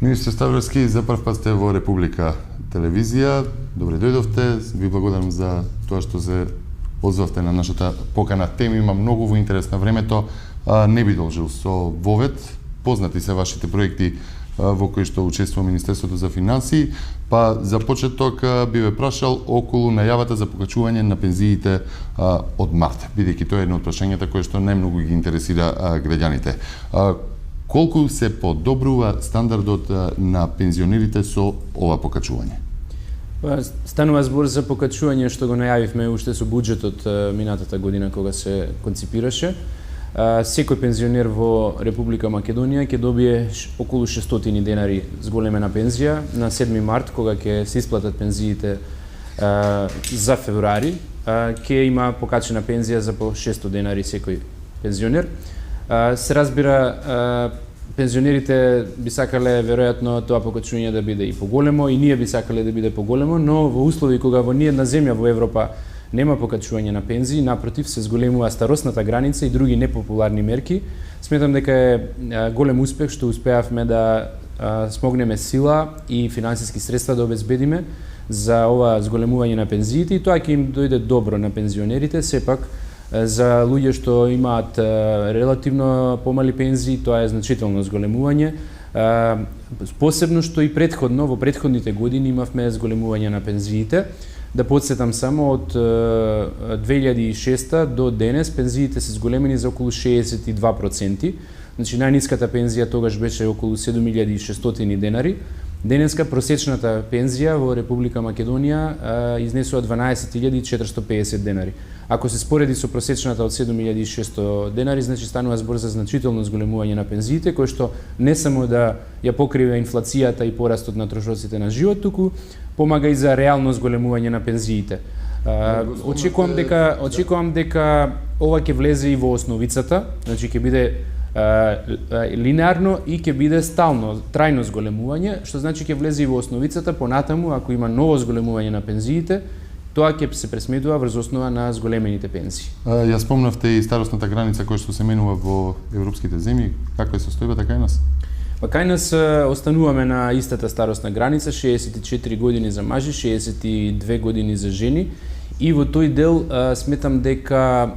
Министер Ставровски, за прв пат сте во Република телевизија. Добре дојдовте. Ви благодарам за тоа што се озвавте на нашата покана. Тема има многу во интерес на времето. Не би должил со вовед. Познати се вашите проекти во кои што учествува Министерството за финансии, па за почеток би ве прашал околу најавата за покачување на пензиите од март, бидејќи тоа е едно од прашањата кое што најмногу ги интересира граѓаните. Колку се подобрува стандардот на пензионерите со ова покачување? Станува збор за покачување што го најавивме уште со буџетот минатата година кога се конципираше. Секој пензионер во Република Македонија ќе добие околу 600 денари зголемена пензија на 7 март, кога ќе се исплатат пензиите за февруари, ќе има покачена пензија за по 600 денари секој пензионер. Се разбира, пензионерите би сакале веројатно тоа покачување да биде и поголемо, и ние би сакале да биде поголемо, но во услови кога во ниедна земја во Европа нема покачување на пензии, напротив се зголемува старосната граница и други непопуларни мерки. Сметам дека е голем успех што успеавме да смогнеме сила и финансиски средства да обезбедиме за ова зголемување на пензиите, и тоа ќе им дојде добро на пензионерите. Сепак за луѓе што имаат релативно помали пензии, тоа е значително зголемување. Посебно што и претходно, во претходните години имавме зголемување на пензиите. Да подсетам само, од 2006 до денес пензиите се зголемени за околу 62%. Значи најниската пензија тогаш беше околу 7600 денари. Денеска просечната пензија во Република Македонија изнесува 12450 денари. Ако се спореди со просечната од 7600 денари, значи станува збор за значително зголемување на пензиите, кој што не само да ја покрива инфлацијата и порастот на трошоците на живот, туку помага и за реално зголемување на пензиите. Очекувам дека ова ќе влезе и во основицата, значи ќе биде линеарно и ќе биде стално, трајно зголемување, што значи ќе влезе и во основицата. Понатаму, ако има ново зголемување на пензиите, тоа ќе се пресметува врз основа на зголемените пензии. Ја спомнавте и старосната граница која што се менува во европските земји. Каква е состојбата кај нас? Кај нас остануваме на истата старосна граница, 64 години за мажи, 62 години за жени. И во тој дел сметам дека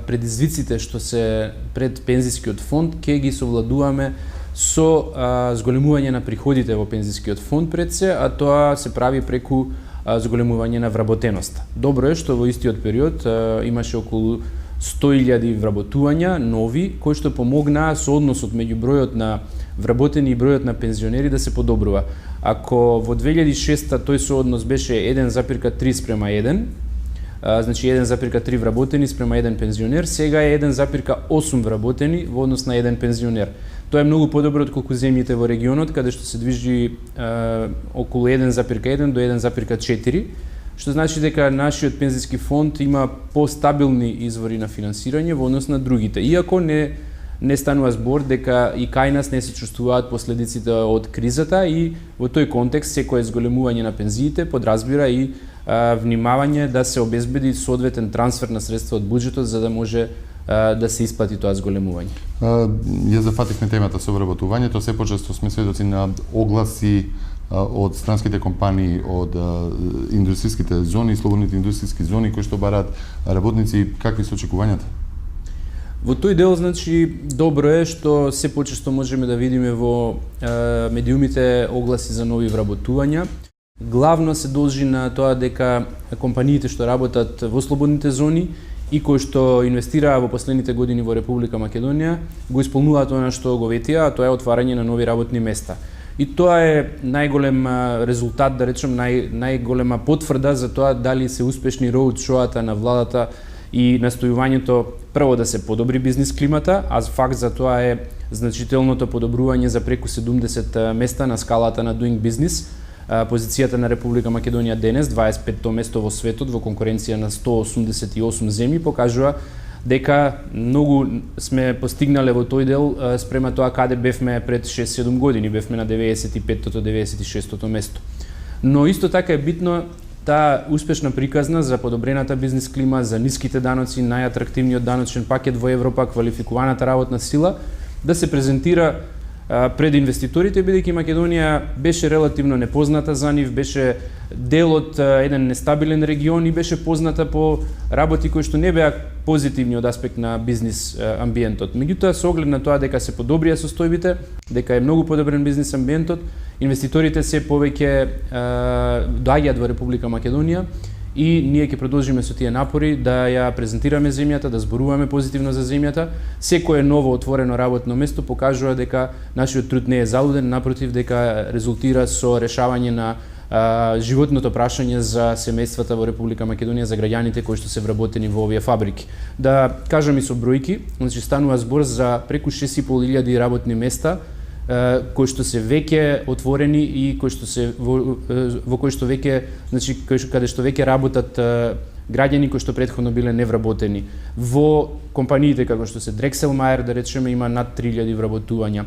предизвиците што се пред пензискиот фонд ќе ги совладуваме со зголемување на приходите во пензискиот фонд пред се, а тоа се прави преку зголемување на вработеноста. Добро е што во истиот период имаше околу 100.000 вработувања нови, кои што помогнаа со односот меѓу бројот на вработени и бројот на пензионери да се подобрува. Ако во 2006 тој сооднос беше 1,3 спрема 1, значи 1,3 вработени спрема 1 пензионер, сега е 1,8 вработени во однос на 1 пензионер. Тоа е многу подобро од колку земјите во регионот, каде што се движи околу 1,1 до 1,4, што значи дека нашиот пензиски фонд има постабилни извори на финансирање во однос на другите. Иако не станува збор дека и кај нас не се чувствуваат последиците од кризата, и во тој контекст секое зголемување на пензиите подразбира и внимавање да се обезбеди соодветен трансфер на средства од буџетот за да може да се исплати тоа зголемување. Ја зафативме темата со вработувањето, се почесто сме сведоци на огласи од странските компании, од индустријските зони, слободните индустријски зони кои што бараат работници. Какви се очекувањата? Во тој дел, значи, добро е што се почесто можеме да видиме во медиумите огласи за нови вработувања. Главно се должи на тоа дека компаниите што работат во слободните зони и кои што инвестираа во последните години во Република Македонија го исполнуваат она што го ветија, а тоа е отварање на нови работни места. И тоа е најголем резултат, да речем, најголема потврда за тоа дали се успешни роуд-шоата на владата и настојувањето прво да се подобри бизнис климата, а факт за тоа е значителното подобрување за преку 70 места на скалата на Doing Business. Позицијата на Република Македонија денес, 25-то место во светот во конкуренција на 188 земји, покажува дека многу сме постигнале во тој дел спрема тоа каде бевме пред 6-7 години, бевме на 95-тото, 96-тото место. Но исто така е битно таа успешна приказна за подобрената бизнис клима, за ниските даноци, најатрактивниот даночен пакет во Европа, квалификуваната работна сила, да се презентира пред инвеститорите, бидејќи Македонија беше релативно непозната за нив, беше дел од еден нестабилен регион и беше позната по работи кои што не беа позитивни од аспект на бизнис амбиентот. Меѓутоа, со оглед на тоа дека се подобрија состојбите, дека е многу подобрен бизнис амбиентот, инвеститорите се повеќе доаѓаат во Република Македонија и ние ќе продолжиме со тие напори да ја презентираме земјата, да зборуваме позитивно за земјата. Секое ново отворено работно место покажува дека нашиот труд не е залуден, напротив, дека резултира со решавање на животното прашање за семејствата во Република Македонија, за граѓаните кои што се вработени во овие фабрики. Да кажам и со бројки, значи станува збор за преку 6.500 работни места кои што се веќе отворени и кои што се во кои што веќе, значи каде што веќе работат граѓани кои што претходно биле невработени. Во компаниите како што се Дрекселмајер, да речеме, има над 3000 вработувања.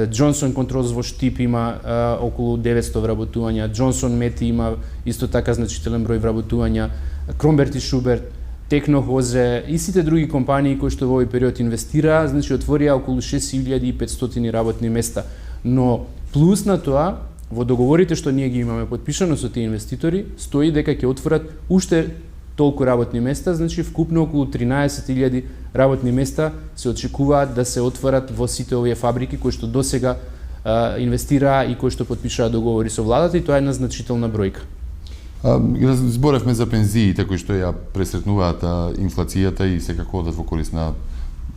Джонсон Контролс во Штип има околу 900 вработувања. Джонсон Мети има исто така значителен број вработувања. Кромберт и Шуберт, Технохозе и сите други компании кои што во овој период инвестираа, значи отворија околу 6500 работни места. Но плюс на тоа, во договорите што ние ги имаме подпишано со тие инвеститори, стои дека ќе отворат уште толку работни места, значи вкупно околу 13.000 работни места се очекуваат да се отворат во сите овие фабрики кои што досега инвестираа и кои што подпишаа договори со владата, и тоа е една значителна бројка. Зборевме за пензиите кои што ја пресретнуваат инфлацијата и секако одат во корист на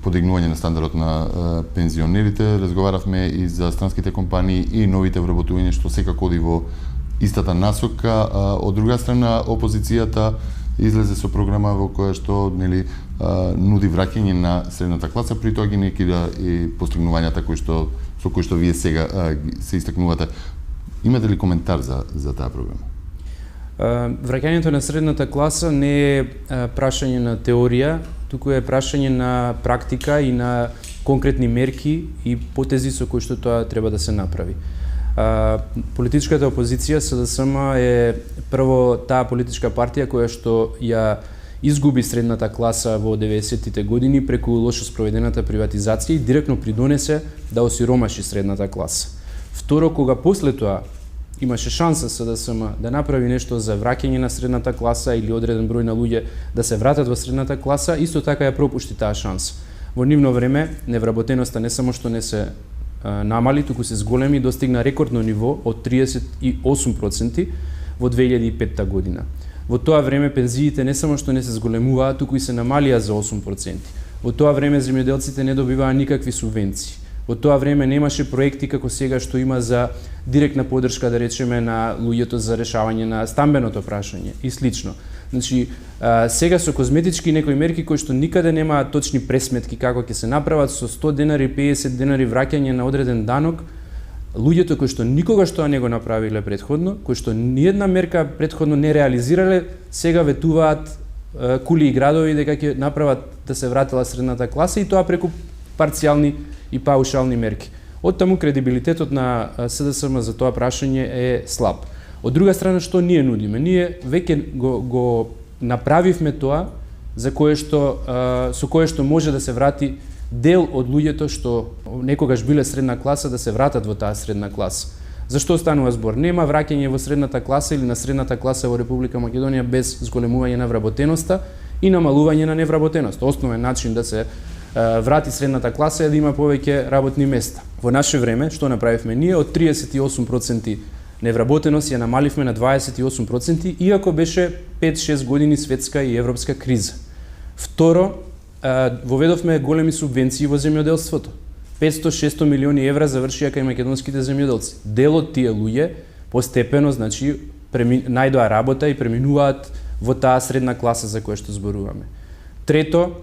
подигнување на стандардот на пензионерите. Разговаравме и за странските компании и новите вработувања што секако оди во истата насока. Од друга страна, опозицијата излезе со програма во која што нуди враќање на средната класа, при тоа ги некида и постигнувањата со кои што вие сега се истакнувате. Имате ли коментар за таа програма? Враќањето на средната класа не е прашање на теорија, туку е прашање на практика и на конкретни мерки и потези со кои што тоа треба да се направи. Политичката опозиција СДСМ е прво таа политичка партија која што ја изгуби средната класа во 90-тите години преку лошо спроведената приватизација и директно придонесе да осиромаши средната класа. Второ, кога после тоа имаше шанса СДСМ да направи нешто за враќање на средната класа или одреден број на луѓе да се вратат во средната класа, исто така ја пропушти таа шанса. Во нивно време невработеноста не само што не се намали, туку се зголеми и достигна рекордно ниво од 38% во 2005 година. Во тоа време пензиите не само што не се зголемуваа, туку и се намалија за 8%. Во тоа време земјоделците не добиваа никакви субвенции. Во тоа време немаше проекти како сега што има за директна поддршка, да речеме, на луѓето за решавање на стамбеното прашање и слично. Значи, сега со козметички некои мерки кои што никаде нема точни пресметки како ќе се направат, со 100 денари, 50 денари враќање на одреден данок, луѓето кои што никогаш тоа не го направиле претходно, кои што ниедна мерка претходно не реализирале, сега ветуваат кули и градови дека ќе направат да се вратила средната класа, и тоа преку парцијални и паушални мерки. Од таму кредибилитетот на СДСМ за тоа прашање е слаб. Од друга страна, што ние нудиме? Ние веќе го направивме тоа за кое што со кое што може да се врати дел од луѓето што некогаш биле средна класа да се вратат во таа средна класа. Зашто станува збор? Нема враќање во средната класа или на средната класа во Република Македонија без зголемување на вработеноста и намалување на невработеноста. Основен начин да се врати средната класа е да има повеќе работни места. Во наше време, што направивме ние, од 38% невработеност ја намаливме на 28%, иако беше 5-6 години светска и европска криза. Второ, воведовме големи субвенции во земјоделството. 500-600 милиони евра завршија кај македонските земјоделци. Дел од тие луѓе постепено, значи, најдоа работа и преминуваат во таа средна класа за која што зборуваме. Трето,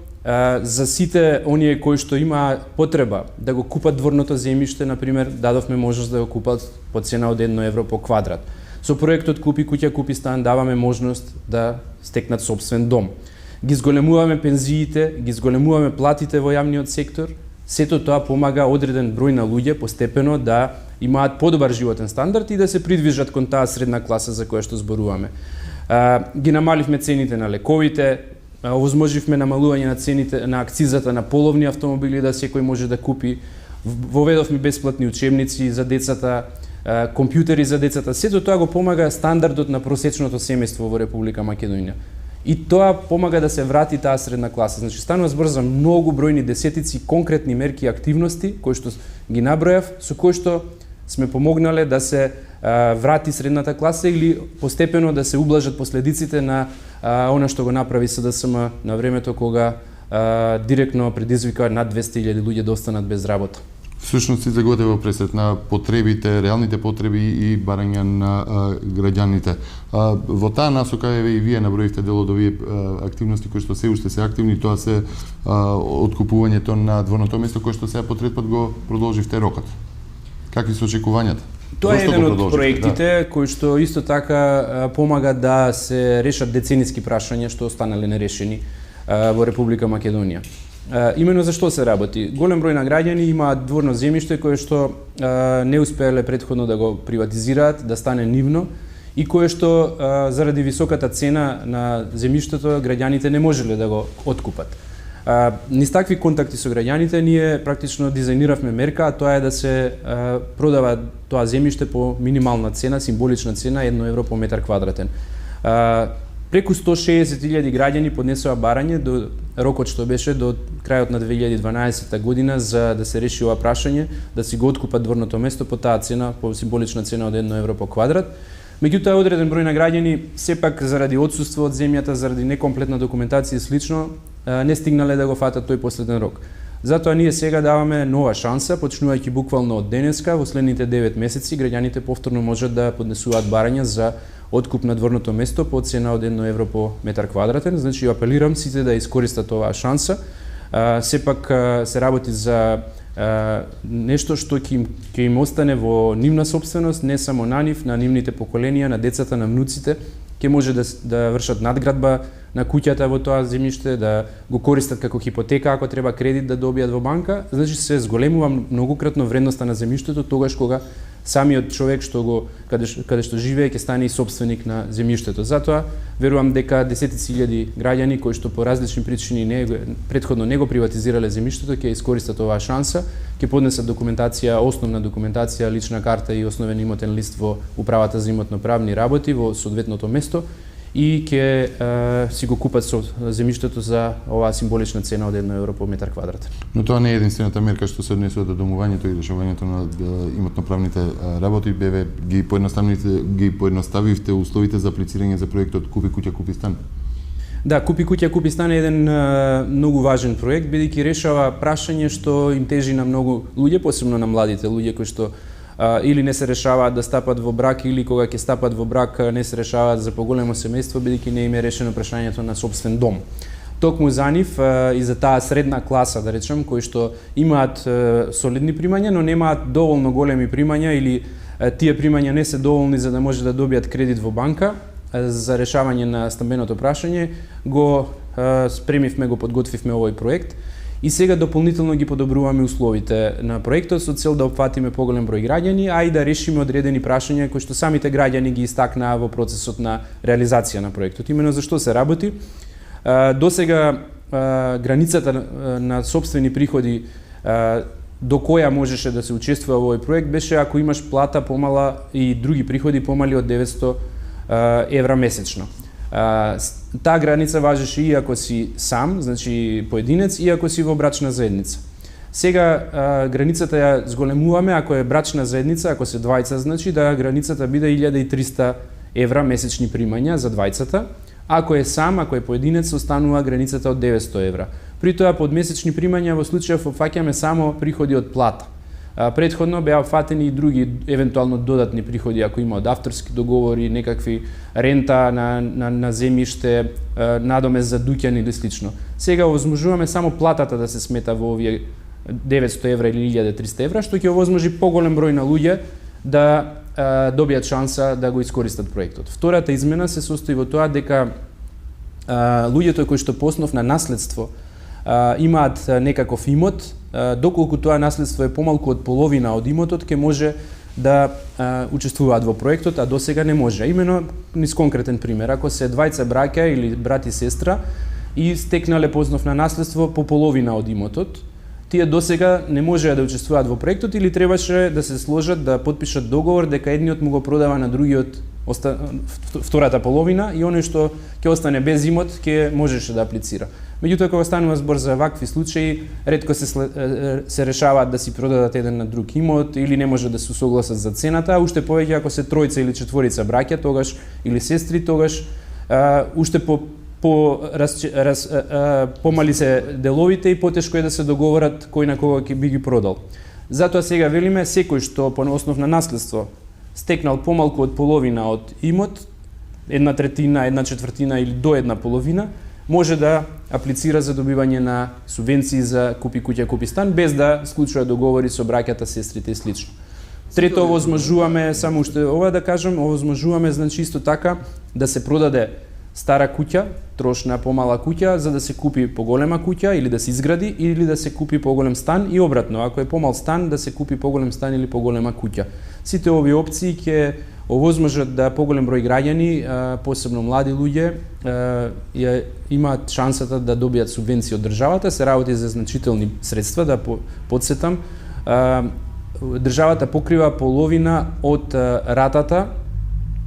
за сите оние кои што има потреба да го купат дворното земјиште, например, дадовме можност да го купат по цена од 1 евро по квадрат. Со проектот Купи куќа, купи стан даваме можност да стекнат сопствен дом. Ги зголемуваме пензиите, ги зголемуваме платите во јавниот сектор. Сето тоа помага одреден број на луѓе постепено да имаат подобар животен стандард и да се придвижат кон таа средна класа за која што зборуваме. Ги намаливме цените на лековите, овозможивме намалување на цените на акцизата на половни автомобили, да секој може да купи. Воведовме бесплатни учебници за децата, компјутери за децата. Сето тоа го помага стандардот на просечното семејство во Република Македонија. И тоа помага да се врати таа средна класа. Значи, станува збор за многу бројни десетици конкретни мерки и активности, кои што ги набројав, со кои што сме помогнале да се врати средната класа или постепено да се ублажат последиците на она што го направи СДСМ на времето кога директно предизвика над 200.000 луѓе да останат без работа. Всушност си заготева пресет на потребите, реалните потреби и барања на граѓаните. Во таа насока еве и вие наброивте дел од овие активности кои што се уште се активни, тоа се откупувањето на дворното место кој што сега потретпат го продолживте рокот. Какви се очекувањата? Тоа е еден од проектите кои што исто така помага да се решат децениски прашања што останале нерешени во Република Македонија. Имено за што се работи? Голем број на граѓани имаат дворно земјиште кое што не успеале претходно да го приватизираат, да стане нивно и кое што заради високата цена на земјиштето граѓаните не можеле да го откупат. Низ такви контакти со граѓаните ние практично дизајниравме мерка, а тоа е да се продава тоа земјиште по минимална цена, символична цена, 1 евро по метар квадратен. Преку 160.000 граѓани поднесоа барање до рокот што беше до крајот на 2012 година за да се реши ова прашање, да си го откупат дворното место по таа цена, по символична цена од 1 евро по квадрат. Меѓутоа одреден број на граѓани сепак заради отсуство од земјата, заради некомплетна документација и слично, не стигнале да го фатат тој последен рок. Затоа ние сега даваме нова шанса, почнувајќи буквално од денеска, во следните 9 месеци граѓаните повторно можат да поднесуваат барања за откуп на дворното место по цена од 1 евро по метар квадратен. Значи апелирам сите да искористат оваа шанса. Сепак се работи за нешто што ќе им остане во нивна сопственост, не само на нив, на нивните поколенија, на децата, на внуците, ќе може да вршат надградба на куќата во тоа земјиште, да го користат како хипотека ако треба кредит да добијат во банка. Значи се зголемува многократно вредноста на земјиштето тогаш кога самиот човек што го каде што живее ќе стане и сопственик на земјиштето. Затоа верувам дека десетици илјади граѓани кои што по различни причини претходно не го приватизирале земјиштето ќе искористат оваа шанса, ќе поднесат документација, основна документација, лична карта и основен имотен лист во управата за имотно-правни работи во соодветното место и ќе си го купат со земјиштето за оваа символична цена од 1 евро по метар квадратен. Но тоа не е единствената мерка што се однесува до домувањето и решавањето на имотно-правните работи. Беве ги поедноставивте условите за аплицирање за проектот Купи куќа, купи стан. Да, Купи куќа, купи стан е еден многу важен проект, бидејќи решава прашање што им тежи на многу луѓе, посебно на младите луѓе кои што или не се решаваат да стапат во брак, или кога ќе стапат во брак не се решаваат за поголемо семејство, бидејќи не им е решено прашањето на собствен дом. Токму за нив и за таа средна класа, да речем, кои што имаат солидни примања, но немаат доволно големи примања или тие примања не се доволни за да може да добијат кредит во банка за решавање на стамбеното прашање, го спремивме, го подготвивме овој проект. И сега дополнително ги подобруваме условите на проектот со цел да опфатиме поголем број граѓани, а и да решиме одредени прашања кои што самите граѓани ги истакнаа во процесот на реализација на проектот. Имено за што се работи? Досега границата на собствени приходи до која можеше да се учествува во овој проект беше ако имаш плата помала и други приходи помали од 900 евра месечно. Таа граница важеше и ако си сам, значи поединец, и ако си во брачна заедница. Сега границата ја зголемуваме, ако е брачна заедница, ако се двајца, значи да границата биде 1300 евра месечни примања за двајцата. Ако е сам, ако е поединец, останува границата од 900 евра. При тоа под месечни примања во случајов опфаќаме само приходи од плата. Претходно беа фатени и други евентуално додатни приходи ако има од авторски договори, некакви рента на земјиште, надомес за дуќан или слично. Сега овозможуваме само платата да се смета во овие 900 евра или 1300 евра, што ќе овозможи поголем број на луѓе да добијат шанса да го искористат проектот. Втората измена се состои во тоа дека луѓето кои што по основ на наследство имаат некаков имот, доколку тоа наследство е помалку од половина од имотот, ќе може да учествуваат во проектот, а досега не може. Имено, низ конкретен пример, ако се двајца браќа или брат и сестра и стекнале по основ на наследство по половина од имотот, тие досега не можеа да учествуваат во проектот или требаше да се сложат да потпишат договор дека едниот му го продава на другиот втората половина и оној што ќе остане без имот ќе можеше да аплицира. Меѓутоа кога станува збор за вакви случаи, ретко се решаваат да си продадат еден на друг имот или не може да се согласат за цената, а уште повеќе ако се тројца или четворица браќа, тогаш или сестри, тогаш уште помали се деловите и потешко е да се договорат кој на кога ќе би ги продал. Затоа сега велиме секој што по основ на наследство стекнал помалку од половина од имот, 1/3, 1/4 или до 1/2, може да аплицира за добивање на субвенции за купи куќа, купи стан, без да склучува договори со браќата, сестрите и слично. Трето, овозможуваме, само уште ова да кажам, овозможуваме значи исто така да се продаде стара куќа, трошна помала куќа, за да се купи поголема куќа или да се изгради или да се купи поголем стан и обратно, ако е помал стан, да се купи поголем стан или поголема куќа. Сите овие опции ќе овозможат да поголем број граѓани, посебно млади луѓе, имаат шансата да добијат субвенции од државата, се работи за значителни средства, да подсетам. Државата покрива половина од ратата,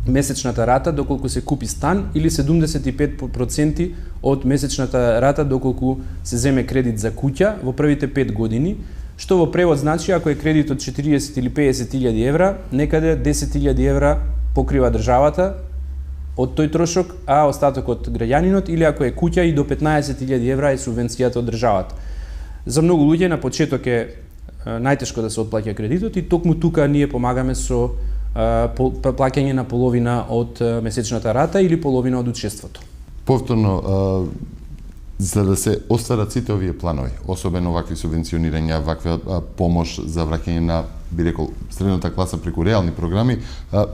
месечната рата доколку се купи стан или 75% од месечната рата доколку се земе кредит за куќа во првите 5 години, што во превод значи ако е кредит од 40 или 50.000 евра, некаде 10.000 евра покрива државата од тој трошок, а остатокот граѓанинот, или ако е куќа и до 15.000 евра е субвенцијата од државата. За многу луѓе на почеток е најтешко да се отплаќа кредитот и токму тука ние помагаме со плаќање на половина од месечната рата или половина од учеството. Повторно, за да се остварат сите овие планови, особено вакви субвенционирања, ваква помош за враќање на, би рекол, средната класа преку реални програми,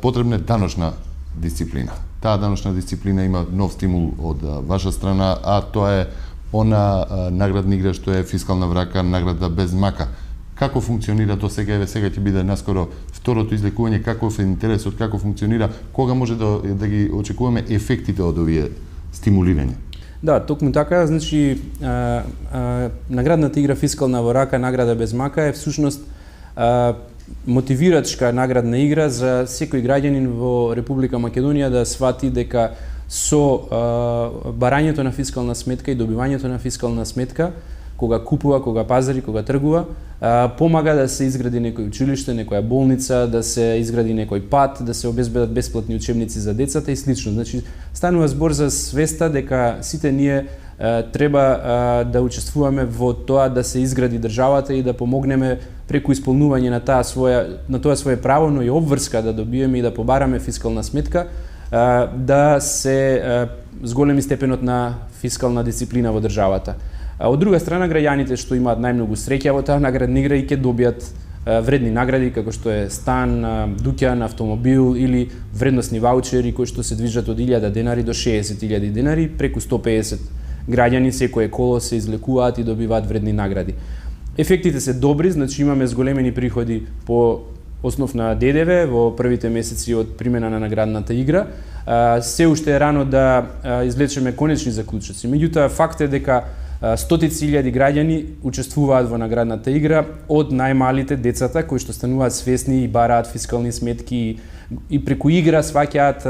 потребна е даночна дисциплина. Таа даночна дисциплина има нов стимул од ваша страна, а тоа е она наградна игра што е фискална врака, награда без мака. Како функционира тоа сега? Еве сега ќе биде наскоро второто излекување, каков е интересот, како функционира, кога може да ги очекуваме ефектите од овие стимулирања? Да, токму така, значи наградната игра фискална врака, награда без мака е всушност мотивирачка наградна игра за секој граѓанин во Република Македонија да свати дека со барањето на фискална сметка и добивањето на фискална сметка, кога купува, кога пазари, кога тргува, помага да се изгради некој училиште, некоја болница, да се изгради некој пат, да се обезбедат бесплатни учебници за децата и слично. Значи, станува збор за свеста дека сите ние треба да учествуваме во тоа да се изгради државата и да помогнеме преку исполнување на тоа свое право, но и обврска да добиеме и да побараме фискална сметка, да се зголеми степенот на фискална дисциплина во државата. Од друга страна, граѓаните што имаат најмногу среќа во таа наградна игра и ќе добијат вредни награди, како што е стан, дуќан, автомобил или вредносни ваучери кои што се движат од 1000 денари до 60.000 денари, преку 150 граѓани секое коло се излекуваат и добиваат вредни награди. Ефектите се добри, значи имаме зголемени приходи по основ на ДДВ во првите месеци од примена на наградната игра. Се уште е рано да извлечеме конечни заклучоци. Меѓутоа, факт е дека стотици илјади граѓани учествуваат во наградната игра, од најмалите децата кои што стануваат свесни и бараат фискални сметки и преку игра сваќаат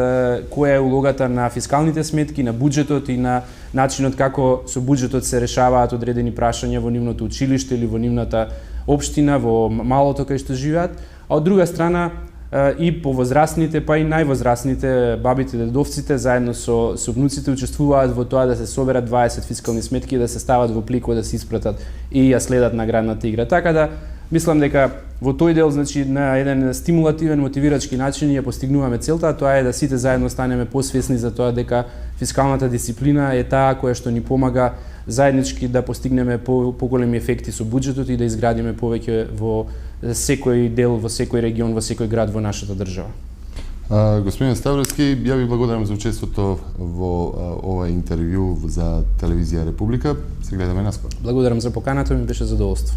која е улогата на фискалните сметки, на буџетот и на начинот како со буџетот се решаваат одредени прашања во нивното училиште или во нивната општина, во малото кај што живеат, а од друга страна и повозрастните, па и највозрастните, бабите, дедовците, заедно со внуците учествуваат во тоа да се соберат 20 фискални сметки, да се стават во плико, да се испратат и ја следат наградната игра. Така да, мислам дека во тој дел, значи, на еден стимулативен, мотивирачки начин ја постигнуваме целта, а тоа е да сите заедно станеме посвесни за тоа дека фискалната дисциплина е таа која што ни помага заеднички да постигнеме поголеми ефекти со буџетот и да изградиме повеќе во секој дел, во секој регион, во секој град во нашата држава. Господин Ставровски, ја ви благодарам за учеството во ова интервју за Телевизија Република. Се гледаме наскоро. Благодарам за поканата, ми беше задоволство.